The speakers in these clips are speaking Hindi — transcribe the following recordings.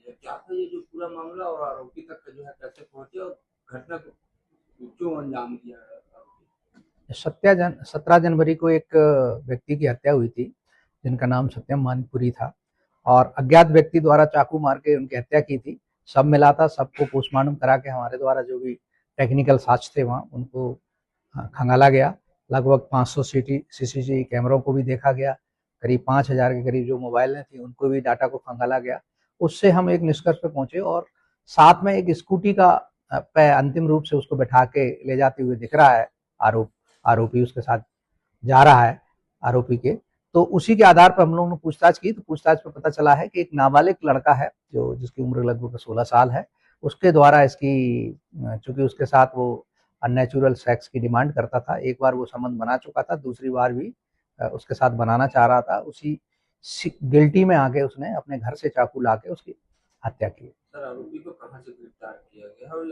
है, क्या था ये जो पूरा मामला और आरोपी तक का जो है कैसे पहुंचे और घटना को क्यों अंजाम दिया आरोपी? 17 जनवरी को एक व्यक्ति की हत्या हुई थी जिनका नाम सत्यम मानपुरी था और अज्ञात व्यक्ति द्वारा चाकू मार के उनकी हत्या की थी। सब मिला था, सबको पोस्टमार्टम करा के हमारे द्वारा जो भी टेक्निकल साक्ष्य थे वहाँ उनको खंगाला गया। लगभग 500 सीसीटीवी कैमरों को भी देखा गया। करीब 5000 के करीब जो मोबाइलें थी उनको भी डाटा को खंगाला गया। उससे हम एक निष्कर्ष पे पहुंचे और साथ में एक स्कूटी का पे अंतिम रूप से उसको बैठा के ले जाते हुए दिख रहा है आरोपी उसके साथ जा रहा है आरोपी के। तो उसी के आधार पर हम लोगों ने पूछताछ की तो पूछताछ में पता चला है कि एक नाबालिग लड़का है जो जिसकी उम्र लगभग 16 साल है, उसके द्वारा इसकी चूंकि उसके साथ वो अननेचुरल सेक्स की डिमांड करता था। एक बार वो संबंध बना चुका था, दूसरी बार भी उसके साथ बनाना चाह रहा था। उसी गिल्टी में आके उसने अपने घर से चाकू ला के उसकी हत्या की। सर आरोपी को कहां से गिरफ्तार किया गया और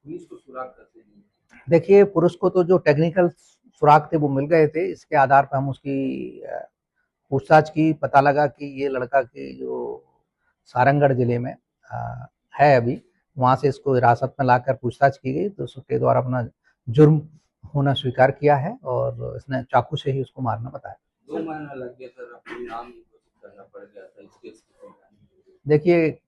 पुलिस को सुराग कैसे मिली? देखिए, पुरुष को तो जो टेक्निकल सुराग थे वो मिल गए थे। इसके आधार पर हम उसकी पूछताछ की, पता लगा कि ये लड़का की जो सारंगढ़ जिले में है अभी, वहाँ से इसको हिरासत में लाकर पूछताछ की गई तो उसके द्वारा अपना जुर्म होना स्वीकार किया है और इसने चाकू से ही उसको मारना बताया। 2 महीना लग गया सर, अपने नाम ही घोषित करना पड़ गया था इस केस को। देखिए,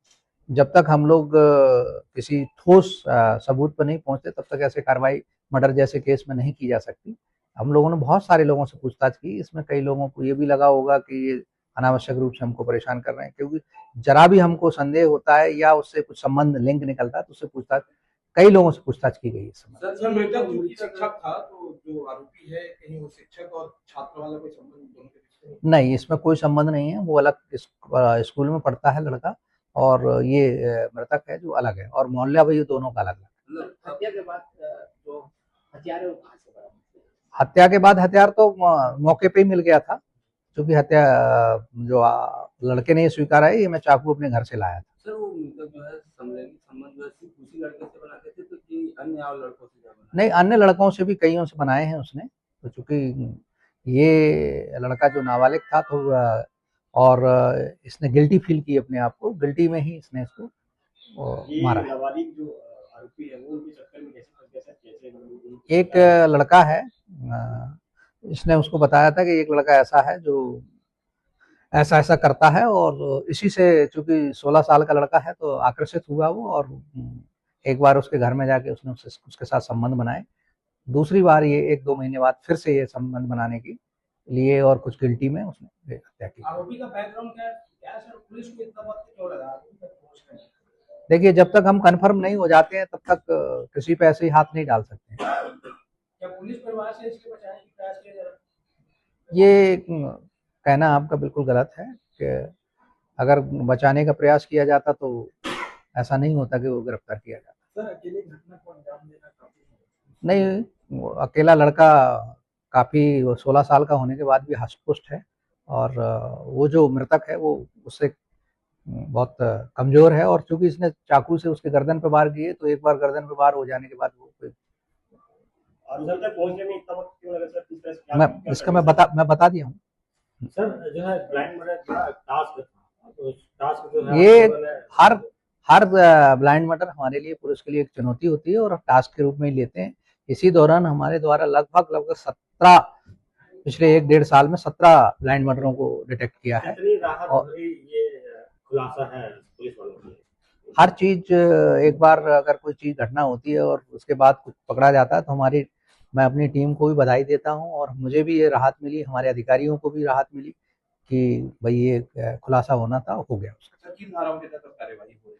जब तक हम लोग किसी ठोस सबूत पर नहीं पहुंचते तब तक ऐसे कार्रवाई मर्डर जैसे केस में नहीं की जा सकती। हम लोगों ने बहुत सारे लोगों से पूछताछ की, इसमें कई लोगों को ये भी लगा होगा कि ये अनावश्यक रूप से हमको परेशान कर रहे हैं, क्योंकि जरा भी हमको संदेह होता है या उससे कुछ संबंध लिंक निकलता है तो उससे पूछताछ कई लोगों से पूछताछ की गई इस समय। सर मृतक जो शिक्षक था तो जो आरोपी है कहीं वो शिक्षक और छात्र वाला कोई संबंध दोनों के बीच में? नहीं, इसमें कोई संबंध नहीं है। वो अलग स्कूल में पढ़ता है लड़का और ये मृतक है जो अलग है और मोहल्ला भी दोनों का अलग है। हत्या के बाद जो हथियार है वो कहाँ से बरामद हुए? हत्या के बाद हथियार तो मौके पे ही मिल गया था, क्योंकि हत्या जो लड़के ने ये स्वीकारा है, ये मैं चाकू अपने घर से लाया था। सर वो मतलब जो है समलैंगिक संबंध जो है सिर्फ उसी लड़के से बनाते थे तो कि अन्य और लड़कों से जब बनाते? नहीं, अन्य लड़कों से भी कईयों से बनाए हैं उसने। तो चूंकि ये लड़का जो नाबालिग था तो और इसने गिल्टी फील की अपने आप को, गिल्टी में ही इसने इसको मारा है। नाबालिग जो आरोपी है वो उनके चक्कर में कैसे फंस गया सर? कैसे एक लड़का है, इसने उसको बताया था कि एक लड़का ऐसा है जो ऐसा ऐसा करता है और इसी से चूंकि 16 साल का लड़का है तो आकर्षित हुआ वो और एक बार उसके घर में जाके उसने उसके साथ संबंध बनाए। दूसरी बार ये 1-2 महीने बाद फिर से ये संबंध बनाने के लिए और कुछ गिल्टी में उसने हत्या की। आरोपी का बैकग्राउंड क्या है सर? पुलिस को इतना वक्त क्यों लगा अभी तक पहुंचने में? देखिए, जब तक हम कंफर्म नहीं हो जाते हैं तब तक किसी पे ऐसे ही हाथ नहीं डाल सकते। क्या पुलिस परिवार से इसके बचाने की प्रयास किया जा रहा है? ये कहना आपका बिल्कुल गलत है कि अगर बचाने का प्रयास किया जाता तो ऐसा नहीं होता कि वो गिरफ्तार किया जाता। सर अकेले घटना को अंजाम देना काफी नहीं, वो अकेला लड़का काफ़ी 16 साल का होने के बाद भी हष्ट-पुष्ट है और वो जो मृतक है वो उससे बहुत कमज़ोर है और चूँकि इसने चाकू से उसके गर्दन पे वार किए तो एक बार गर्दन पे वार हो जाने के बाद वो और उधर तक पहुंचने में इतना वक्त क्यों लगा सर? किस तरह से मैं इसका मैं बता दिया हूँ। सर जो है ब्लाइंड मर्डर का टास्क था तो टास्क जो है ये हर हर ब्लाइंड मर्डर हमारे लिए पुलिस के लिए एक चुनौती होती है और टास्क के रूप में ही लेते हैं। इसी दौरान हमारे द्वारा लगभग 17 पिछले 1-1.5 साल में 17 ब्लाइंड मर्डरों को डिटेक्ट किया है। और ये खुलासा है पुलिस वालों की। हर चीज एक बार अगर कोई चीज घटना होती है और उसके बाद कुछ पकड़ा जाता है तो मैं अपनी टीम को भी बधाई देता हूं और मुझे भी ये राहत मिली, हमारे अधिकारियों को भी राहत मिली कि भाई ये खुलासा होना था, हो गया उसका। किन धाराओं के तहत कार्रवाई हो रही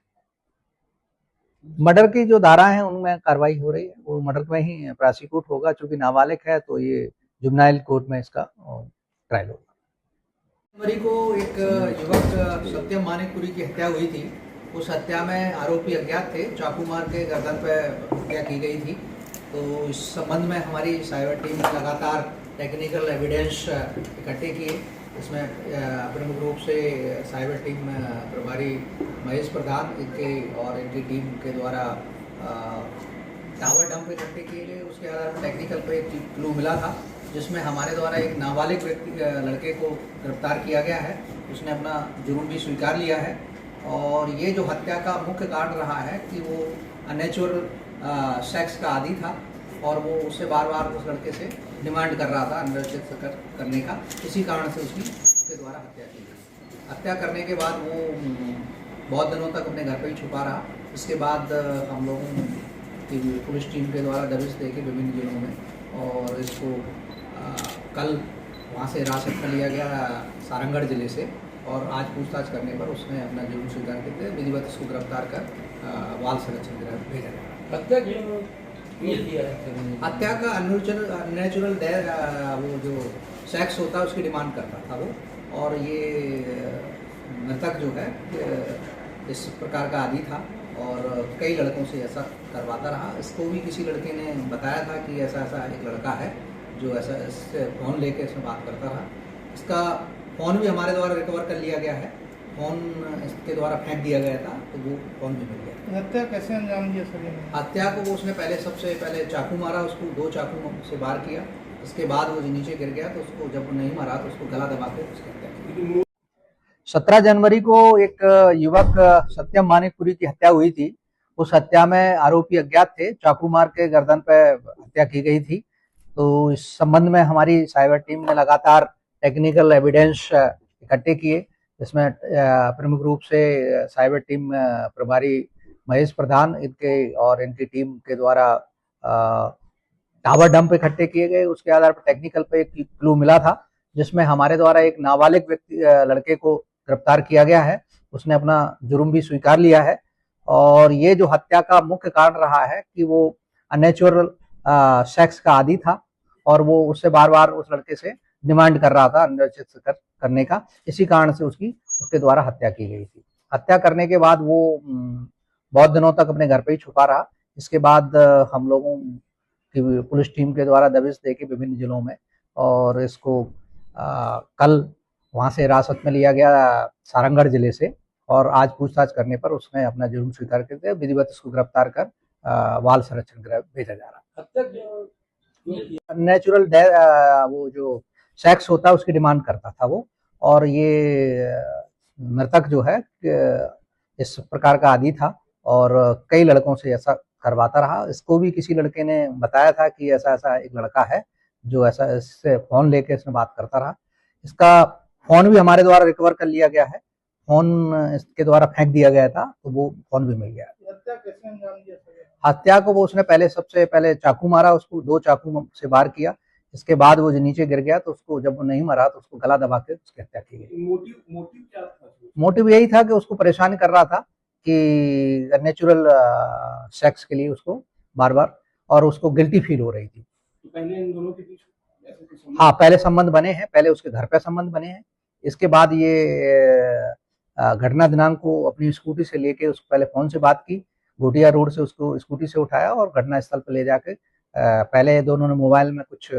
है? मर्डर की जो धारा है उनमें कार्रवाई हो रही है, वो मर्डर में ही प्रोसिक्यूट होगा। चूंकि नाबालिग है तो ये जुवेनाइल कोर्ट में इसका ट्रायल होगा। जनवरी को एक युवक सत्यम मानिकपुरी की हत्या हुई थी। उस हत्या में आरोपी अज्ञात थे, चाकू मार के गर्दन पर हत्या की गई थी। तो इस संबंध में हमारी साइबर टीम ने लगातार टेक्निकल एविडेंस इकट्ठे किए। इसमें प्रमुख रूप से साइबर टीम प्रभारी महेश प्रधान इनके और इनकी टीम के द्वारा टावर डंप इकट्ठे किए गए। उसके आधार पर टेक्निकल पे एक क्लू मिला था जिसमें हमारे द्वारा एक नाबालिग लड़के को गिरफ्तार किया गया है। उसने अपना जुर्म भी स्वीकार लिया है और ये जो हत्या का मुख्य कारण रहा है कि वो अननेचुरल सेक्स का आदी था और वो उससे बार बार उस लड़के से डिमांड कर रहा था अंडर सेक्स करने का। इसी कारण से उसके द्वारा हत्या की गई। हत्या करने के बाद वो बहुत दिनों तक अपने घर पर ही छुपा रहा। इसके बाद हम लोगों की पुलिस टीम के द्वारा दबिश दे के विभिन्न जिलों में और इसको कल वहाँ से हिरासत में लिया गया सारंगढ़ जिले से और आज पूछताछ करने पर उसने अपना जुर्म स्वीकार करते विधिवत इसको गिरफ्तार कर बाल संरक्षण गृह भेजा गया। हत्या किया है? हत्या का अननेचुरल वो जो सेक्स होता है उसकी डिमांड करता था वो। और ये मृतक जो है इस प्रकार का आदी था और कई लड़कों से ऐसा करवाता रहा। इसको भी किसी लड़के ने बताया था कि ऐसा ऐसा एक लड़का है जो ऐसा इससे फ़ोन लेके इसमें बात करता रहा। इसका फ़ोन भी हमारे द्वारा रिकवर कर लिया गया है। फ़ोन इसके द्वारा फेंक दिया गया था तो वो फ़ोन भी मिल गया। हत्या कैसे अंजाम दिया सर? हत्या को वो उसने सबसे पहले चाकू मारा, उसको 2 चाकू से वार किया। इसके बाद वो नीचे गिर गया तो उसको जब नहीं मारा तो उसको गला दबा के उसकी हत्या की। 17 जनवरी को एक युवक सत्यम मानिकपुरी की हत्या हुई थी। उस हत्या में आरोपी अज्ञात थे, चाकू मार के गर्दन पे हत्या की गई थी। तो इस संबंध में हमारी साइबर टीम ने लगातार टेक्निकल एविडेंस इकट्ठे किए। इसमें प्रमुख रूप से साइबर टीम प्रभारी महेश प्रधान इनकी टीम के द्वारा टावर डंप इकट्ठे किए गए। उसके आधार पर टेक्निकल पे एक क्लू मिला था जिसमें हमारे द्वारा एक नाबालिग व्यक्ति लड़के को गिरफ्तार किया गया है। उसने अपना जुर्म भी स्वीकार लिया है और ये जो हत्या का मुख्य कारण रहा है कि वो अननेचुरल सेक्स का आदी था और वो उससे बार बार उस लड़के से डिमांड कर रहा था अंडर सेक्स करने का। इसी कारण से उसके द्वारा हत्या की गई थी। हत्या करने के बाद वो बहुत दिनों तक अपने घर पे ही छुपा रहा। इसके बाद हम लोगों की पुलिस टीम के द्वारा दबिश दे के विभिन्न जिलों में और इसको कल वहाँ से हिरासत में लिया गया सारंगढ़ जिले से और आज पूछताछ करने पर उसने अपना जुर्म स्वीकार करते विधिवत इसको गिरफ्तार कर बाल संरक्षण गृह भेजा जा रहा। नेचुरल वो जो सेक्स होता है उसकी डिमांड करता था वो। और ये मृतक जो है इस प्रकार का आदी था और कई लड़कों से ऐसा करवाता रहा। इसको भी किसी लड़के ने बताया था कि ऐसा ऐसा एक लड़का है जो ऐसा इससे फ़ोन लेके इसमें बात करता रहा। इसका फ़ोन भी हमारे द्वारा रिकवर कर लिया गया है। फ़ोन इसके द्वारा फेंक दिया गया था तो वो फ़ोन भी मिल गया। हत्या कैसे अंजाम दिया सर? हत्या को वो उसने सबसे पहले चाकू मारा, उसको 2 चाकू से वार किया। इसके बाद वो नीचे गिर गया तो उसको जब नहीं मारा तो उसको गला दबा के उसकी हत्या की गई। मोटिव क्या था? मोटिव यही था कि उसको परेशान कर रहा था कि नेचुरल सेक्स के लिए उसको बार बार और उसको गिल्टी फील हो रही थी। तो पहले इन दोनों के बीच हाँ, पहले संबंध बने हैं, पहले उसके घर पे संबंध बने हैं। इसके बाद ये घटना दिनांक को अपनी स्कूटी से लेके उसको पहले फ़ोन से बात की, घोटिया रोड से उसको स्कूटी से उठाया और घटना स्थल पर ले जाके पहले दोनों ने मोबाइल में कुछ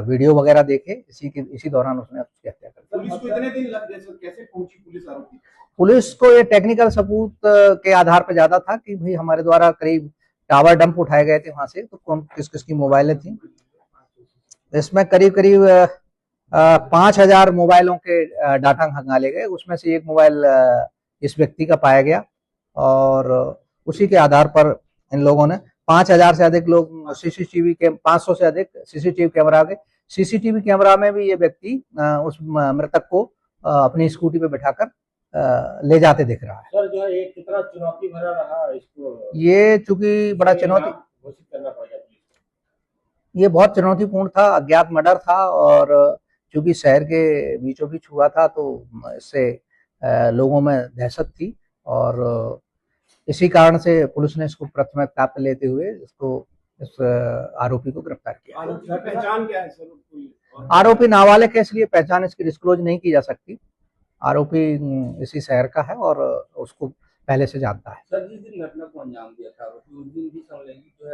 वीडियो वगैरह देखे। इसी दौरान उसने उसकी हत्या कर दी। पुलिस को इतने दिन लग गए, कैसे पहुंची पुलिस आरोपी? पुलिस को ये टेक्निकल सबूत के आधार पर ज्यादा था कि भाई हमारे द्वारा करीब टावर डंप उठाए गए थे वहां से, तो कौन किस किस की मोबाइलें थी। इसमें करीब 5000 मोबाइलों के डाटा खंगाले गए। उसमें से एक मोबाइल इस व्यक्ति का पाया गया और उसी के आधार पर इन लोगों ने 5000 से अधिक लोग सीसीटीवी के 500 से अधिक सीसीटीवी कैमरा के सीसीटीवी कैमरा में भी ये व्यक्ति उस मृतक को अपनी स्कूटी पे बिठाकर ले जाते दिख रहा है। सर जो है ये कितना चुनौती भरा रहा इसको, ये चूंकि बड़ा चुनौती घोषित करना पड़ गया। ये बहुत चुनौतीपूर्ण था, अज्ञात मर्डर था और चूंकि शहर के बीचों बीच हुआ था तो इससे लोगों में दहशत थी और इसी कारण से पुलिस ने इसको प्राथमिकता पे लेते हुए इस आरोपी को गिरफ्तार किया। पहचान क्या है सर? आरोपी नाबालिग है इसलिए पहचान इसकी डिस्क्लोज नहीं की जा सकती। आरोपी इसी शहर का है और उसको पहले से जानता है। सर जिस दिन घटना को अंजाम दिया था आरोपी, उस दिन भी समलैंगिक जो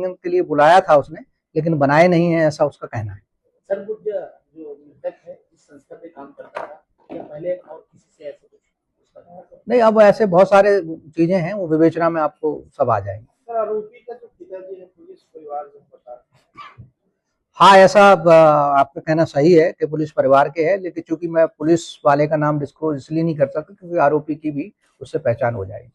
है के लिए बुलाया था उसने, लेकिन बनाए नहीं है ऐसा उसका कहना है। सर जो मृतक है इस संस्था पे काम करता था या पहले और किसी से ऐसे कुछ? नहीं, अब ऐसे बहुत सारे चीजें हैं, वो विवेचना में आपको सब आ जाएंगे। सर आरोपी का जो पिताजी है पुलिस परिवार को पता? हाँ, ऐसा आपका कहना सही है कि पुलिस परिवार के है, लेकिन चूंकि मैं पुलिस वाले का नाम डिस्क्लोज इसलिए नहीं कर सकता क्योंकि आरोपी की भी उससे पहचान हो जाएगी।